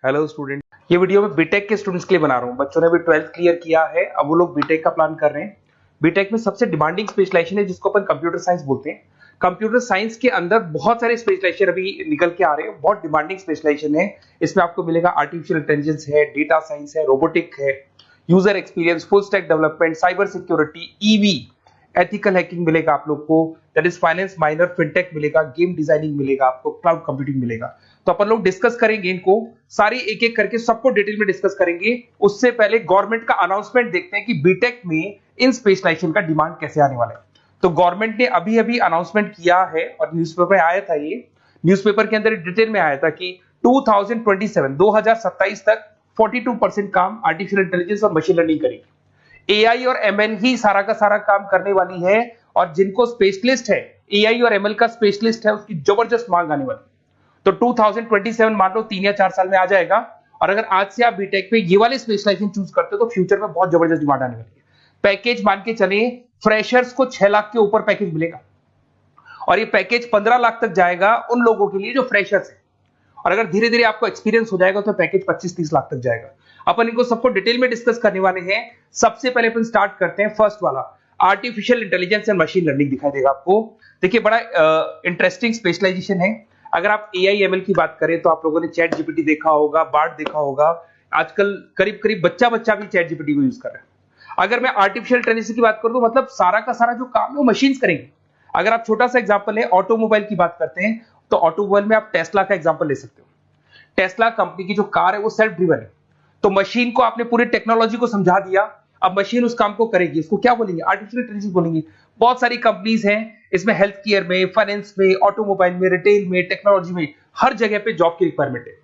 Hello student, ये video मैं BTech के स्टूडेंट्स के लिए बना रहा हूँ। बच्चों ने भी 12th क्लियर किया है, अब वो लोग बीटेक का प्लान कर रहे हैं। बीटेक में सबसे डिमांडिंग स्पेशलाइजेशन है जिसको अपन कंप्यूटर साइंस बोलते हैं। कंप्यूटर साइंस के अंदर बहुत सारे स्पेशलाइजेशन अभी निकल के आ रहे हैं, बहुत डिमांडिंग स्पेशलाइजेशन है। इसमें आपको मिलेगा आर्टिफिशियल इंटेलिजेंस है, डेटा साइंस है, रोबोटिक है, user experience, full stack development, cyber security, EV, ethical hacking मिलेगा आप लोग को, that is finance minor, fintech मिलेगा, गेम डिजाइनिंग मिलेगा, आपको क्लाउड कंप्यूटिंग मिलेगा। तो अपन लोग डिस्कस करेंगे इनको सारी एक एक करके, सबको डिटेल में डिस्कस करेंगे। उससे पहले गवर्नमेंट का अनाउंसमेंट देखते हैं कि बीटेक में इन स्पेशलाइजेशन का डिमांड कैसे आने वाला है। तो गवर्नमेंट ने अभी अभी अनाउंसमेंट किया है और न्यूज़पेपर में आया था, ये न्यूज़पेपर के अंदर डिटेल में आया था कि 2027 तक 42% काम आर्टिफिशियल इंटेलिजेंस और मशीन लर्निंग करेगी। एआई और एमएल ही सारा का सारा काम करने वाली है, और जिनको स्पेशलिस्ट है, एआई और एमएल का स्पेशलिस्ट है, उसकी जबरदस्त मांग आने वाली है। तो 2027 मान लो 3 या 4 साल में आ जाएगा। और अगर आज से आप बीटेक पे ये वाले स्पेशलाइजेशन चूज करते हो तो फ्यूचर में बहुत जबरदस्त डिमांड आने वाली है। पैकेज मान के चले, फ्रेशर्स को 6 लाख के ऊपर पैकेज मिलेगा, और ये पैकेज 15 लाख तक जाएगा उन लोगों के लिए जो फ्रेशर्स है। और अगर धीरे धीरे आपको एक्सपीरियंस हो जाएगा तो पैकेज 25-30 लाख तक जाएगा। अपन इनको सबको डिटेल में डिस्कस करने वाले हैं। सबसे पहले अपन स्टार्ट करते हैं फर्स्ट वाला, artificial intelligence and machine learning दिखाई देगा आपको। देखिए, बड़ा इंटरेस्टिंग स्पेशलाइजेशन है। अगर आप एआई एमएल की बात करें तो आप लोगों ने चैट जीपीटी देखा होगा, बार्ड देखा होगा। आजकल करीब करीब बच्चा भी चैट जीपीटी को यूज कर रहा है। अगर मैं आर्टिफिशियल इंटेलिजेंस की बात करूं तो मतलब सारा का सारा जो काम है वो मशीन्स करेंगे। अगर आप छोटा सा एग्जांपल है, ऑटोमोबाइल की बात करते हैं तो ऑटोमोबाइल में आप टेस्ला का एग्जांपल ले सकते हो। टेस्ला कंपनी की जो कार है वो सेल्फ ड्रिवन है। तो मशीन को आपने पूरी टेक्नोलॉजी को समझा दिया, अब मशीन उस काम को करेगी। इसको क्या बोलेंगे? आर्टिफिशियल इंटेलिजेंस बोलेंगे। बहुत सारी कंपनीज हैं इसमें, हेल्थ केयर में, फाइनेंस में, ऑटोमोबाइल में, रिटेल में, टेक्नोलॉजी में, हर जगह पे जॉब की रिक्वायरमेंट है।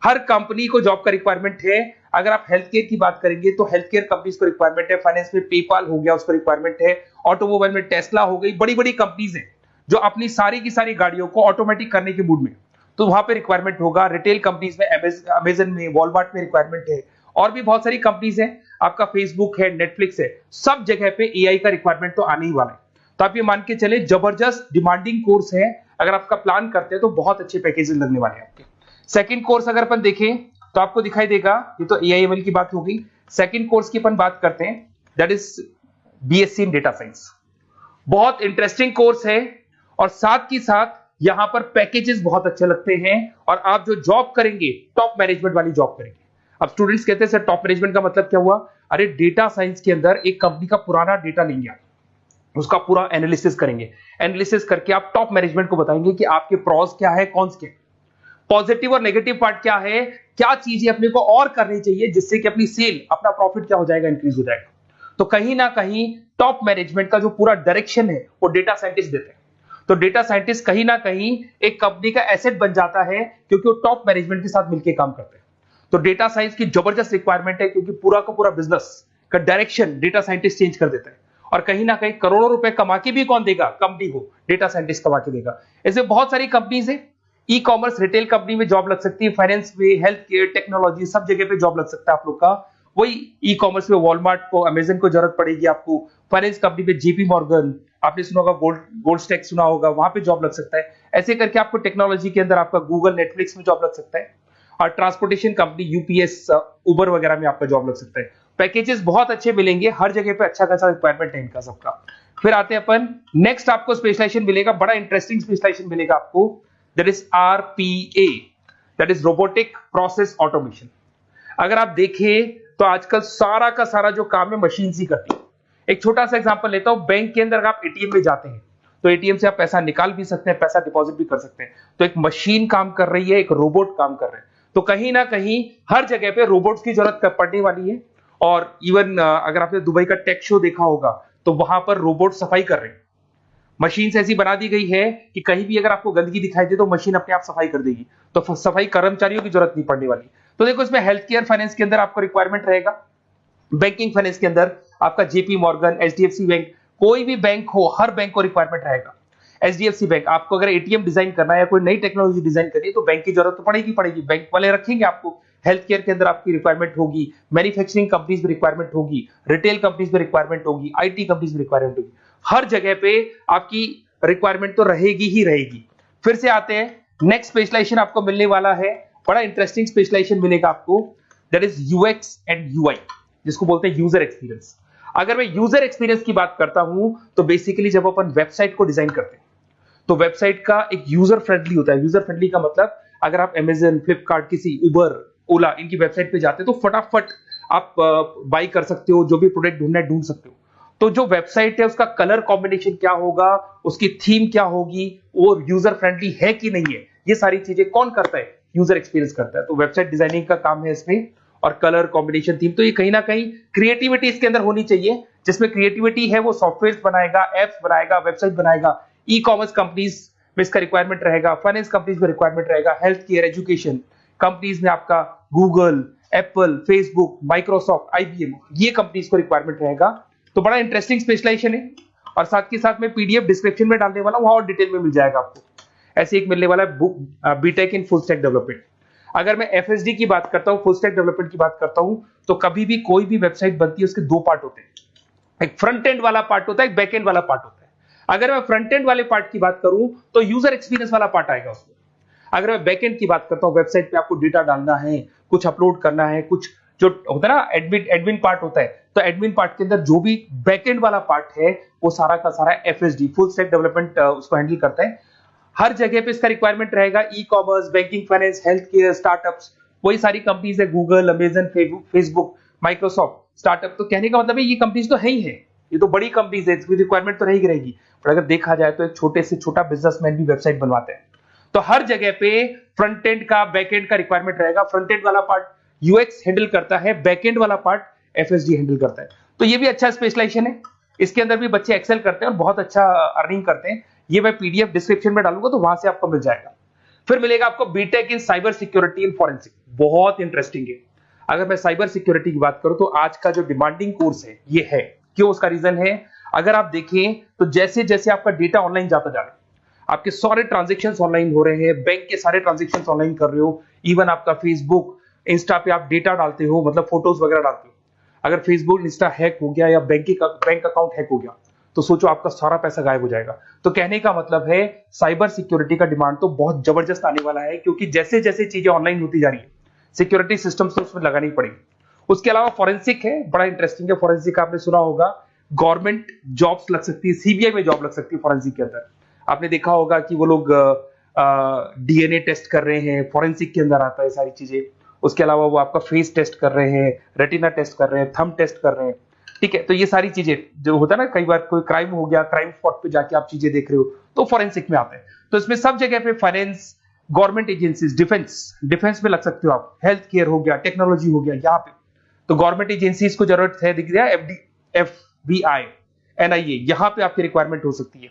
हर कंपनी को जॉब का रिक्वायरमेंट है। अगर आप हेल्थ केयर की बात करेंगे तो हेल्थ केयर कंपनीज को रिक्वायरमेंट है, फाइनेंस में पेपाल हो गया उसको रिक्वायरमेंट है, ऑटोमोबाइल में टेस्ला हो गई, बड़ी बड़ी कंपनीज हैं जो अपनी सारी की सारी गाड़ियों को ऑटोमेटिक करने के मूड में, तो वहां पे रिक्वायरमेंट होगा। रिटेल कंपनीज में अमेजन में, वॉलमार्ट में रिक्वायरमेंट है, और भी बहुत सारी कंपनीज हैं, आपका फेसबुक है, नेटफ्लिक्स है, सब जगह पे एआई का रिक्वायरमेंट तो आने ही वाला है। तो आप ये मान के चले जबरदस्त डिमांडिंग कोर्स है। अगर आपका प्लान करते हैं तो बहुत अच्छे पैकेजेस लगने वाले हैं आपके। सेकंड कोर्स अगर अपन देखें तो आपको दिखाई देगा, ये तो एआई एमएल की बात हो गई। सेकंड कोर्स की अपन बात करते हैं, that is BSc in data science. बहुत इंटरेस्टिंग कोर्स है, और साथ ही साथ यहां पर पैकेजेस बहुत अच्छे लगते हैं, और आप जो जॉब करेंगे टॉप मैनेजमेंट वाली जॉब करेंगे। अब स्टूडेंट्स कहते हैं सर टॉप मैनेजमेंट का मतलब क्या हुआ? अरे डेटा साइंस के अंदर एक कंपनी का पुराना डेटा लेंगे आप, उसका पूरा एनालिसिस करेंगे, एनालिसिस करके आप टॉप मैनेजमेंट को बताएंगे कि आपके प्रॉस क्या है, कॉन्स क्या है, पॉजिटिव और नेगेटिव पार्ट क्या है, क्या चीजें अपने को और करनी चाहिए जिससे कि अपनी सेल, अपना प्रॉफिट क्या हो जाएगा, इंक्रीज हो जाएगा। तो कहीं ना कहीं टॉप मैनेजमेंट का जो पूरा डायरेक्शन है वो डेटा साइंटिस्ट देते हैं। तो डेटा साइंटिस्ट कहीं ना कहीं एक कंपनी का एसेट बन जाता है, क्योंकि वो टॉप मैनेजमेंट के साथ मिलकर काम करते हैं। तो डेटा साइंस की जबरदस्त रिक्वायरमेंट है, क्योंकि पूरा का पूरा बिजनेस का डायरेक्शन डेटा साइंटिस्ट चेंज कर देता है। और कहीं ना कहीं करोड़ों रुपए कमा के भी कौन देगा? कंपनी को डेटा साइंटिस्ट कमा के देगा। ऐसे बहुत सारी कंपनीज है, ई कॉमर्स, रिटेल कंपनी में जॉब लग सकती है, फाइनेंस में, हेल्थ केयर, टेक्नोलॉजी, सब जगह पे जॉब लग सकता है आप लोग का। वही ई कॉमर्स में वॉलमार्ट को, अमेजन को जरूरत पड़ेगी आपको। फाइनेंस कंपनी में जेपी मॉर्गन, आपने सुना होगा, गोल्ड स्टैक सुना होगा, वहां पे जॉब लग सकता है। ऐसे करके आपको टेक्नोलॉजी के अंदर आपका गूगल, नेटफ्लिक्स में जॉब लग सकता है। और ट्रांसपोर्टेशन कंपनी, यूपीएस, उबर वगैरह में आपका जॉब लग सकता है। पैकेजेस बहुत अच्छे मिलेंगे, हर जगह पे अच्छा खासा रिक्वायरमेंट है इनका सबका। फिर आते हैं अपन नेक्स्ट, आपको स्पेशलाइजेशन मिलेगा, बड़ा इंटरेस्टिंग स्पेशलाइजेशन मिलेगा आपको, that is RPA, that is robotic process automation. अगर आप देखें तो आजकल सारा का सारा जो काम है मशीन ही करती है। एक छोटा सा एग्जांपल लेता हूं, बैंक के अंदर अगर आप एटीएम में जाते हैं तो एटीएम से आप पैसा निकाल भी सकते हैं, पैसा डिपॉजिट भी कर सकते हैं। तो एक मशीन काम कर रही है, एक रोबोट काम कर रहे हैं। तो कहीं ना कहीं हर जगह पे रोबोट्स की जरूरत पड़ने वाली है। और इवन अगर आपने दुबई का टेक शो देखा होगा तो वहां पर रोबोट सफाई कर रहे हैं। मशीन ऐसी बना दी गई है कि कहीं भी अगर आपको गंदगी दिखाई दे तो मशीन अपने आप सफाई कर देगी। तो सफाई कर्मचारियों की जरूरत नहीं पड़ने वाली। तो देखो, इसमें हेल्थ केयर, फाइनेंस के अंदर आपको रिक्वायरमेंट रहेगा। बैंकिंग फाइनेंस के अंदर आपका जेपी मॉर्गन, एचडीएफसी बैंक, कोई भी बैंक हो, हर बैंक को रिक्वायरमेंट रहेगा। एचडीएफसी बैंक, आपको अगर एटीएम डिजाइन करना है या कोई नई टेक्नोलॉजी डिजाइन करनी है तो बैंक की जरूरत तो पड़ेगी, बैंक वाले रखेंगे आपको। हेल्थ केयर के अंदर आपकी रिक्वायरमेंट होगी, मैन्युफैक्चरिंग कंपनीज में रिक्वायरमेंट होगी, रिटेल कंपनीज में रिक्वायरमेंट होगी, आईटी कंपनीज में रिक्वायरमेंट होगी। हर जगह पे आपकी रिक्वायरमेंट तो रहेगी ही रहेगी। फिर से आते हैं, नेक्स्ट स्पेशलाइजेशन आपको मिलने वाला है बड़ा इंटरेस्टिंग स्पेशलाइजेशन मिलेगा आपको, that is UX and UI, जिसको बोलते हैं यूजर एक्सपीरियंस। अगर मैं यूजर एक्सपीरियंस की बात करता हूं तो बेसिकली जब अपन वेबसाइट को डिजाइन करते हैं तो वेबसाइट का एक यूजर फ्रेंडली होता है। यूजर फ्रेंडली का मतलब अगर आप अमेजन, फ्लिपकार्ट, किसी उबर, ओला इनकी वेबसाइट पे जाते हैं तो फटाफट आप बाई कर सकते हो, जो भी प्रोडक्ट ढूंढना है ढूंढ सकते हो। तो जो वेबसाइट है उसका कलर कॉम्बिनेशन क्या होगा, उसकी थीम क्या होगी, वो यूजर फ्रेंडली है कि नहीं है, ये सारी चीजें कौन करता है, यूजर एक्सपीरियंस करता है। तो वेबसाइट डिजाइनिंग का काम है इसमें, और कलर कॉम्बिनेशन, थीम, तो ये कहीं ना कहीं क्रिएटिविटी इसके अंदर होनी चाहिए। जिसमें क्रिएटिविटी है वो सॉफ्टवेयर बनाएगा, एप्स बनाएगा, वेबसाइट बनाएगा। ई कॉमर्स कंपनीज में इसका रिक्वायरमेंट रहेगा, फाइनेंस कंपनीज में रिक्वायरमेंट रहेगा, हेल्थ केयर, एजुकेशन कंपनीज में आपका Google, Apple, Facebook, Microsoft, IBM, ये कंपनीज को रिक्वायरमेंट रहेगा। तो बड़ा इंटरेस्टिंग स्पेशलाइजेशन है। और साथ के साथ में पीडीएफ डिस्क्रिप्शन में डालने वाला हूं, वहां और डिटेल में मिल जाएगा आपको। ऐसे एक मिलने वाला है book, BTech in full stack development. अगर मैं एफएसडी की बात करता हूं, फुल स्टैक डेवलपमेंट की बात करता हूं, तो कभी भी कोई भी वेबसाइट बनती है उसके दो पार्ट होते हैं, एक फ्रंट एंड वाला पार्ट होता है, एक बैक एंड वाला पार्ट होता है। अगर मैं फ्रंट एंड वाले पार्ट की बात करूं तो यूजर एक्सपीरियंस वाला पार्ट आएगा उसमें। अगर मैं बैक एंड की बात करता हूं, वेबसाइट पे आपको डेटा डालना है, कुछ अपलोड करना है, कुछ जो होता है ना एडमिन पार्ट होता है, तो एडमिन पार्ट के अंदर जो भी बैक एंड वाला पार्ट है वो सारा का सारा एफएसडी, फुल स्टैक डेवलपमेंट, उसको हैंडल करता है। हर जगह पे इसका रिक्वायरमेंट रहेगा। E commerce, banking, finance, health care, startups, वही सारी कंपनीज है, Google, Amazon, Facebook, Microsoft, startup. तो कहने का मतलब है ये कंपनीज तो है ही है, ये तो बड़ी कंपनीज है, इसकी रिक्वायरमेंट तो रहेगी रहेगी। पर अगर देखा जाए तो एक छोटे से छोटा बिजनेसमैन भी वेबसाइट बनवाते हैं। तो हर जगह पे फ्रंट एंड का, बैक एंड का रिक्वायरमेंट रहेगा। फ्रंट एंड वाला पार्ट यूएक्स हैंडल करता है, बैक एंड वाला पार्ट एफएसडी हैंडल करता है। तो ये भी अच्छा स्पेशलाइजेशन है। इसके अंदर भी बच्चे एक्सेल करते हैं और बहुत अच्छा अर्निंग करते हैं। ये मैं पीडीएफ डिस्क्रिप्शन में डालूंगा तो वहां से आपको मिल जाएगा। फिर मिलेगा आपको BTech in cyber security and forensic, बहुत इंटरेस्टिंग है। अगर मैं साइबर सिक्योरिटी की बात करूं तो आज का जो डिमांडिंग कोर्स है ये है। क्यों? उसका रीजन है, अगर आप देखें तो जैसे जैसे आपका डेटा ऑनलाइन जाता जा रहा है, आपके सारे ट्रांजेक्शंस ऑनलाइन हो रहे हैं, बैंक के सारे ट्रांजेक्शंस ऑनलाइन कर रहे हो, इवन आपका फेसबुक, इंस्टा पे आप डेटा डालते हो, मतलब फोटोज वगैरह डालते हो। अगर फेसबुक, इंस्टा हैक हो गया या बैंक अकाउंट हैक हो गया तो सोचो आपका सारा पैसा गायब हो जाएगा। तो कहने का मतलब है साइबर सिक्योरिटी का डिमांड तो बहुत जबरदस्त आने वाला है, क्योंकि जैसे जैसे चीजें ऑनलाइन होती जा रही है सिक्योरिटी सिस्टम्स तो उसमें लगानी पड़ेगी। उसके अलावा फॉरेंसिक है, बड़ा इंटरेस्टिंग है। फॉरेंसिक आपने सुना होगा, गवर्नमेंट जॉब्स लग सकती है, सीबीआई में जॉब लग सकती है फॉरेंसिक के अंदर। आपने देखा होगा कि वो लोग डीएनए टेस्ट कर रहे हैं, फॉरेंसिक के अंदर आता है सारी चीजें। उसके अलावा वो आपका फेस टेस्ट कर रहे हैं, रेटिना टेस्ट कर रहे हैं, थंब टेस्ट कर रहे हैं, ठीक है। तो ये सारी चीजें जो होता है ना, कई बार कोई क्राइम हो गया, क्राइम स्पॉट पे जाके आप चीजें देख रहे हो तो फॉरेंसिक में आता है। तो इसमें सब जगह पे फाइनेंस, गवर्नमेंट एजेंसीज, डिफेंस में लग सकते हो आप, हेल्थ केयर हो गया, टेक्नोलॉजी हो गया, यहाँ पे तो गवर्नमेंट एजेंसीज को जरूरत है, दिख गया एफबीआई, एनआईए, यहाँ पे आपकी रिक्वायरमेंट हो सकती है।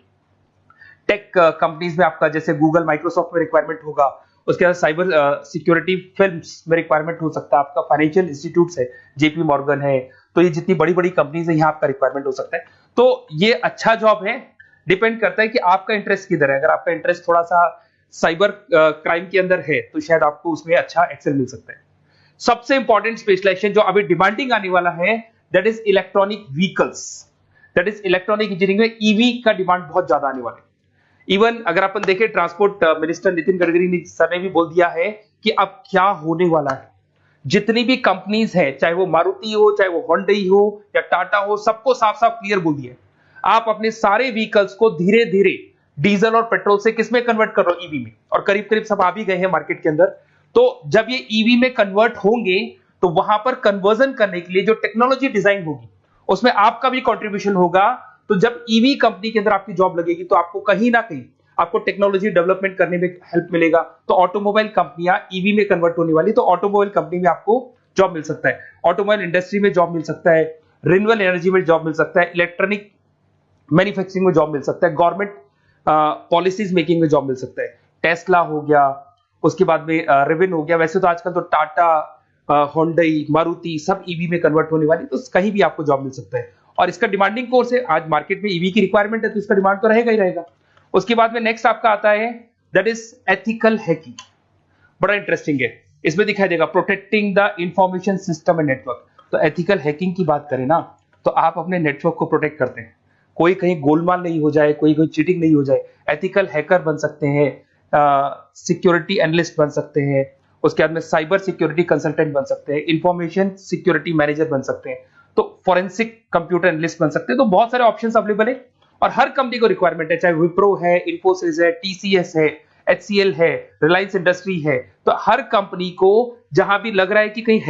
टेक कंपनीज में आपका जैसे गूगल, माइक्रोसॉफ्ट में रिक्वायरमेंट होगा। उसके बाद साइबर सिक्योरिटी फिल्म्स में रिक्वायरमेंट हो सकता है आपका, फाइनेंशियल इंस्टीट्यूट्स है, जेपी मॉर्गन है, तो ये जितनी बड़ी बड़ी कंपनीज है यहाँ आपका रिक्वायरमेंट हो सकता है। तो ये अच्छा जॉब है, डिपेंड करता है कि आपका इंटरेस्ट किधर है। अगर आपका इंटरेस्ट थोड़ा सा साइबर क्राइम के अंदर है तो शायद आपको उसमें अच्छा एक्सेल मिल सकता है। सबसे इंपॉर्टेंट स्पेशलाइजेशन जो अभी डिमांडिंग आने वाला है, that is electronic vehicles, that is electronic engineering में ईवी का डिमांड बहुत ज्यादा आने वाला है। इवन अगर अपन देखें, transport minister Nitin Gadkari sir ने भी बोल दिया है कि अब क्या होने वाला है, जितनी भी कंपनीज है, चाहे वो मारुति हो, चाहे वो होंडई हो या टाटा हो, सबको साफ साफ क्लियर बोल दिया, आप अपने सारे व्हीकल्स को धीरे धीरे डीजल और पेट्रोल से किसमें कन्वर्ट कर रहे हो, ईवी में। और करीब करीब सब आ भी गए हैं मार्केट के अंदर। तो जब ये ईवी में कन्वर्ट होंगे तो वहां पर कन्वर्जन करने के लिए जो टेक्नोलॉजी डिजाइन होगी उसमें आपका भी कंट्रीब्यूशन होगा। तो जब ईवी कंपनी के अंदर आपकी जॉब लगेगी तो आपको कहीं ना कहीं आपको टेक्नोलॉजी डेवलपमेंट करने में हेल्प मिलेगा। तो ऑटोमोबाइल कंपनियां ईवी में कन्वर्ट होने वाली, तो ऑटोमोबाइल कंपनी में आपको जॉब मिल सकता है, ऑटोमोबाइल इंडस्ट्री में जॉब मिल सकता है, रिन्यूएबल एनर्जी में जॉब मिल सकता है, इलेक्ट्रॉनिक मैन्युफैक्चरिंग में जॉब मिल सकता है, गवर्नमेंट पॉलिसीज मेकिंग में जॉब मिल सकता है। टेस्ला हो गया, उसके बाद में रिविन हो गया। वैसे तो आजकल तो टाटा, होंडई, मारुति सब ईवी में कन्वर्ट होने वाली, तो कहीं भी आपको जॉब मिल सकता है। और इसका डिमांडिंग कोर्स है, आज मार्केट में ईवी की रिक्वायरमेंट है तो इसका डिमांड तो रहेगा ही रहेगा। उसके बाद में नेक्स्ट आपका आता है दैट इज एथिकल हैकिंग, बड़ा इंटरेस्टिंग है। इसमें दिखाई देगा protecting the information system and network. तो एथिकल हैकिंग की बात करें ना, तो आप अपने नेटवर्क को प्रोटेक्ट करते हैं, कोई कहीं गोलमाल नहीं हो जाए, कोई चीटिंग नहीं हो जाए। एथिकल हैकर बन सकते हैं, सिक्योरिटी एनालिस्ट बन सकते हैं, उसके बाद में साइबर सिक्योरिटी कंसल्टेंट बन सकते हैं, इंफॉर्मेशन सिक्योरिटी मैनेजर बन सकते हैं, तो फॉरेंसिक कंप्यूटर एनालिस्ट बन सकते हैं। तो बहुत सारे ऑप्शंस अवेलेबल है और हर कंपनी को रिक्वायरमेंट है, चाहे विप्रो है, इन्फोसिस है, टीसीएस है, एचसीएल है, रिलायंस इंडस्ट्री है। तो हर कंपनी को जहां भी लग रहा है कि कहीं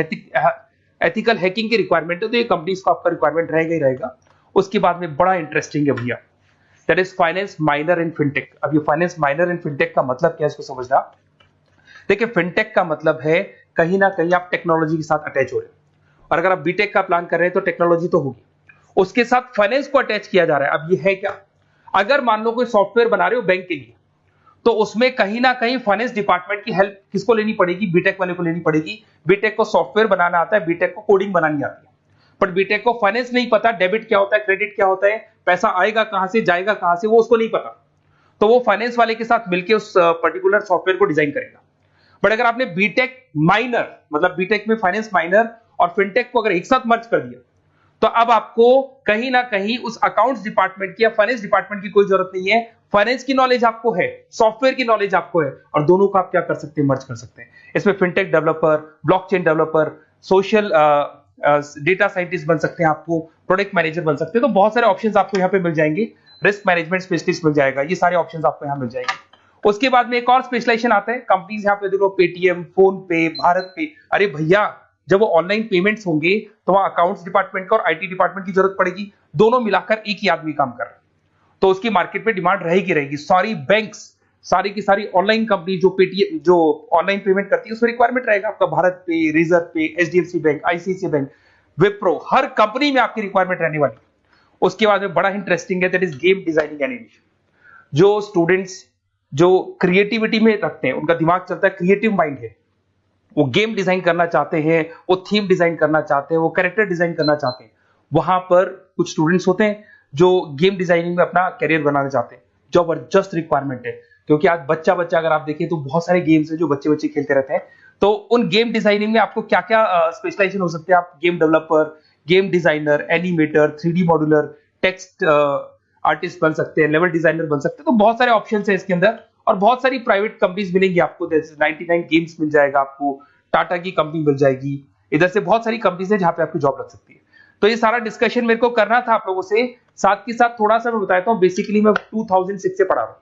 एथिकल हैकिंग की रिक्वायरमेंट है तो ये कंपनीज को आपका रिक्वायरमेंट रहेगा ही रहेगा। उसके बाद में बड़ा इंटरेस्टिंग है भैया, that is finance minor in fintech. अब ये फाइनेंस माइनर इन फिनटेक का मतलब क्या है इसको समझना। देखिए फिनटेक का मतलब है कहीं ना कहीं आप टेक्नोलॉजी के साथ अटैच हो रहे हैं, और अगर आप बीटेक का प्लान कर रहे हैं तो टेक्नोलॉजी तो होगी, उसके साथ फाइनेंस को अटैच किया जा रहा है। अब ये है क्या, अगर मान लो कोई सॉफ्टवेयर बना रहे हो बैंक के लिए, तो उसमें कहीं ना कहीं फाइनेंस डिपार्टमेंट की हेल्प किसको लेनी पड़ेगी, बीटेक वाले को लेनी पड़ेगी। बीटेक को सॉफ्टवेयर बनाना आता है, बीटेक को कोडिंग बनानी आती है, बट बीटेक को फाइनेंस नहीं पता, डेबिट क्या होता है, क्रेडिट क्या होता है, पैसा आएगा कहां से जाएगा कहां से, वो उसको नहीं पता। तो वो फाइनेंस वाले के साथ मिलकर उस पर्टिकुलर सॉफ्टवेयर को डिजाइन करेगा। बट अगर आपने बीटेक माइनर मतलब बीटेक में फाइनेंस माइनर और फिनटेक को अगर एक साथ मर्ज कर दिया, तो अब आपको कहीं ना कहीं उस अकाउंट्स डिपार्टमेंट की या फाइनेंस डिपार्टमेंट की कोई जरूरत नहीं है। फाइनेंस की नॉलेज आपको है, सॉफ्टवेयर की नॉलेज आपको है, और दोनों को आप क्या कर सकते हैं, मर्ज कर सकते हैं। इसमें fintech developer, blockchain developer, social data scientist बन सकते हैं, आपको प्रोडक्ट मैनेजर बन सकते हैं। तो बहुत सारे ऑप्शंस आपको यहाँ पे मिल जाएंगे, रिस्क मैनेजमेंट स्पेशलिस्ट मिल जाएगा, ये सारे ऑप्शंस आपको यहाँ मिल जाएंगे। उसके बाद में एक और स्पेशलाइजेशन आता है, कंपनीज यहाँ पे देखो पेटीएम, फोन पे, भारत पे। अरे भैया जब वो ऑनलाइन पेमेंट्स होंगे तो वहां अकाउंट्स डिपार्टमेंट का और आईटी डिपार्टमेंट की जरूरत पड़ेगी, दोनों मिलाकर एक ही आदमी काम कर रहा है, तो उसकी मार्केट में डिमांड रहेगी रहेगी। सारी बैंक्स, सारी की सारी ऑनलाइन कंपनी जो पेटीएम जो ऑनलाइन पेमेंट करती है उसमें रिक्वायरमेंट रहेगा आपका, भारत पे, Razorpay, HDFC bank, ICICI bank, Wipro, हर कंपनी में आपकी रिक्वायरमेंट रहने वाली है। उसके बाद में बड़ा इंटरेस्टिंग है, that is game designing animation. जो स्टूडेंट्स जो क्रिएटिविटी में रखते हैं, उनका दिमाग चलता है, क्रिएटिव माइंड है, वो गेम डिजाइन करना चाहते हैं, वो थीम डिजाइन करना चाहते हैं, वो कैरेक्टर डिजाइन करना चाहते हैं, वहां पर कुछ स्टूडेंट्स होते हैं जो गेम डिजाइनिंग में अपना करियर बनाना चाहते हैं। जबरदस्त रिक्वायरमेंट है, क्योंकि आज बच्चा बच्चा अगर आप देखें तो बहुत सारे गेम्स हैं जो बच्चे बच्चे खेलते रहते हैं। तो उन गेम डिजाइनिंग में आपको क्या क्या स्पेशलाइजेशन हो सकते हैं, आप game developer, game designer, animator, 3D modular, text artist बन सकते हैं, लेवल डिजाइनर बन सकते हैं। तो बहुत सारे ऑप्शंस हैं इसके अंदर, और बहुत सारी प्राइवेट कंपनीज मिलेंगी आपको, जैसे 99 गेम्स मिल जाएगा आपको, टाटा की कंपनी मिल जाएगी, इधर से बहुत सारी कंपनीज है जहां पे आपकी जॉब लग सकती है। तो ये सारा डिस्कशन मेरे को करना था आप लोगों से, साथ के साथ थोड़ा सा मैं बताता हूँ। बेसिकली मैं 2006 से पढ़ा रहा हूँ,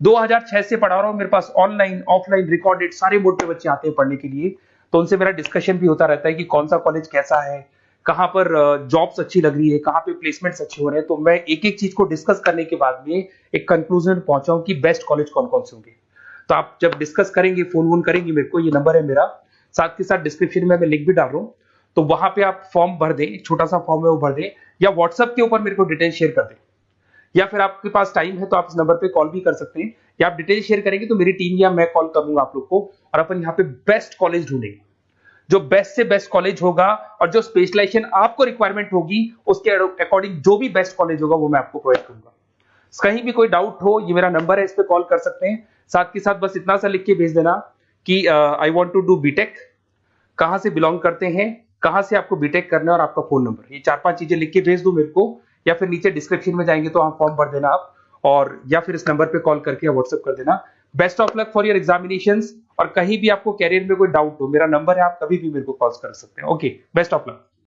2006 से पढ़ा रहा हूँ। मेरे पास ऑनलाइन ऑफलाइन रिकॉर्डेड सारे मोड पे बच्चे आते हैं पढ़ने के लिए, तो उनसे मेरा डिस्कशन भी होता रहता है कि कौन सा कॉलेज कैसा है, कहां पर जॉब्स अच्छी लग रही है, कहां पे प्लेसमेंट्स अच्छे हो रहे हैं। तो मैं एक एक चीज को डिस्कस करने के बाद में एक कंक्लूजन पहुंचा हूं कि बेस्ट कॉलेज कौन कौन से होंगे। तो आप जब डिस्कस करेंगे, फोन वोन करेंगे मेरे को, ये नंबर है मेरा, साथ के साथ डिस्क्रिप्शन में मैं लिंक भी डाल रहा हूँ, तो वहां पे आप फॉर्म भर दें, एक छोटा सा फॉर्म है वो भर दें, या व्हाट्सएप के ऊपर मेरे को डिटेल शेयर कर दें, या फिर आपके पास टाइम है तो आप इस नंबर पे कॉल भी कर सकते हैं, या आप डिटेल शेयर करेंगे तो मेरी टीम या मैं कॉल करूंगा आप लोग को, और अपन यहाँ पे बेस्ट कॉलेज ढूंढेंगे। जो बेस्ट से बेस्ट कॉलेज होगा और जो स्पेशलाइजेशन आपको रिक्वायरमेंट होगी उसके अकॉर्डिंग जो भी बेस्ट कॉलेज होगा वो मैं आपको प्रोवाइड करूंगा। कहीं भी कोई डाउट हो, ये मेरा नंबर है, इस पे कॉल कर सकते हैं। साथ के साथ बस इतना सा लिख के भेज देना कि I want to do BTech, कहां से बिलोंग करते हैं, कहां से आपको बीटेक करना है, और आपका फोन नंबर, ये 4-5 चीजें लिख के भेज दो मेरे को, या फिर नीचे डिस्क्रिप्शन में जाएंगे तो आप फॉर्म भर देना आप, और या फिर इस नंबर पे कॉल करके या व्हाट्सएप कर देना। Best of luck for your examinations, और कहीं भी आपको कैरियर में कोई डाउट हो, मेरा नंबर है, आप कभी भी मेरे को कॉल कर सकते हैं। Okay, best of luck.